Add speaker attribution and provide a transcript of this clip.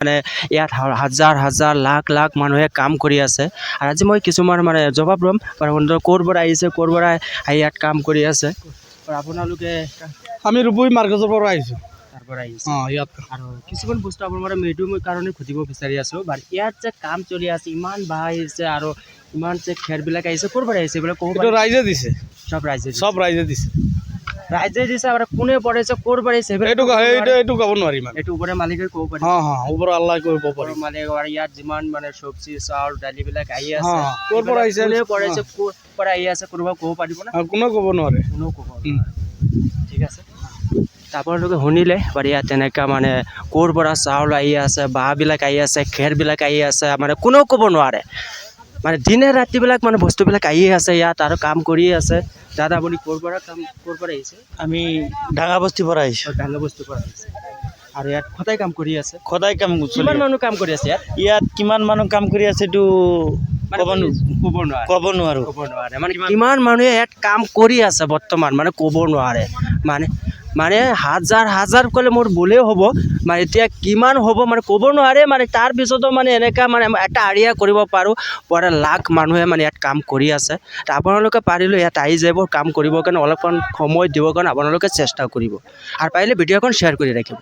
Speaker 1: মানে ইয়াত হাজাৰ হাজাৰ লাখ লাখ মানুহে কাম কৰি আছে আৰু আজি মই কিছুমান মানে জবাব ল'ম ক'ৰ পৰা আহিছে ক'ৰ পৰা আহি ইয়াত কাম কৰি আছে আৰু আপোনালোকে
Speaker 2: আমি ৰূপহী মাৰ্কেটৰ পৰা আহিছোঁ।
Speaker 1: তাৰ পৰা আহিছে
Speaker 2: ইয়াত
Speaker 1: আৰু কিছুমান বস্তু আপোনাৰ এইটো মই কাৰণে সুধিব বিচাৰি আছোঁ বাৰু ইয়াত যে কাম চলি আছে ইমান বাঁহ আহিছে আৰু ইমান যে খেৰবিলাক আহিছে ক'ৰ পৰা আহিছে এইবিলাক ক'ব
Speaker 2: এইটো ৰাইজে দিছে,
Speaker 1: চব ৰাইজে
Speaker 2: ৰাইজে দিছে।
Speaker 1: ৰাইজে দিছে আৰু কোনে পঢ়াইছে ক'ৰ পৰা আহিছে
Speaker 2: এইটো ক'ব নোৱাৰি মানে
Speaker 1: এইটো ওপৰে মালিকে ক'ব পাৰি
Speaker 2: ওপৰ আল্লাহ কৰিব পাৰি
Speaker 1: মালিক আৰু ইয়াত যিমান মানে চব্জি চাউল দালিবিলাক আহি আছে
Speaker 2: ক'ৰ পৰা আহিছে
Speaker 1: কোনে পঢ়াইছে ক'ৰ পৰা আহি আছে কোনোবা ক'ব পাৰিব না
Speaker 2: কোনেও ক'ব নোৱাৰে।
Speaker 1: কোনেও ক'ব ঠিক আছে আপোনালোকে শুনিলে বাৰু ইয়াত তেনেকুৱা মানে ক'ৰ পৰা চাউল আহি আছে বাঁহবিলাক আহি আছে খেৰবিলাক আহি আছে মানে কোনেও ক'ব নোৱাৰে মানে দিনে ৰাতিবিলাক মানে বস্তুবিলাক আহিয়ে আছে ইয়াত আৰু কাম কৰিয়ে আছে। দাদা আপুনি ক'ৰ পৰা আহিছে?
Speaker 3: আমি ডাঙা বস্তিৰ পৰা আহিছোঁ।
Speaker 1: ডাঙৰ বস্তুৰ পৰা আহিছে আৰু ইয়াত সদায় কাম কৰি আছে
Speaker 3: সদায় কাম
Speaker 1: কিমান মানুহ কাম কৰি আছে
Speaker 3: ইয়াত কিমান মানুহ কাম কৰি আছে এইটো ক'ব নোৱাৰোঁ
Speaker 1: মানে কিমান মানুহে ইয়াত কাম কৰি আছে বৰ্তমান মানে ক'ব নোৱাৰে মানে হাজাৰ হাজাৰ ক'লে মোৰ ভুলেই হ'ব মানে এতিয়া কিমান হ'ব মানে ক'ব নোৱাৰে মানে তাৰপিছতো মানে এনেকুৱা মানে এটা আৰিয়া কৰিব পাৰোঁ পৰা লাখ মানুহে মানে ইয়াত কাম কৰি আছে আপোনালোকে পাৰিলে ইয়াত আহি যাব কাম কৰিবৰ কাৰণে অলপমান সময় দিবৰ কাৰণে আপোনালোকে চেষ্টা কৰিব আৰু পাৰিলে ভিডিঅ'খন শ্বেয়াৰ কৰি ৰাখিব।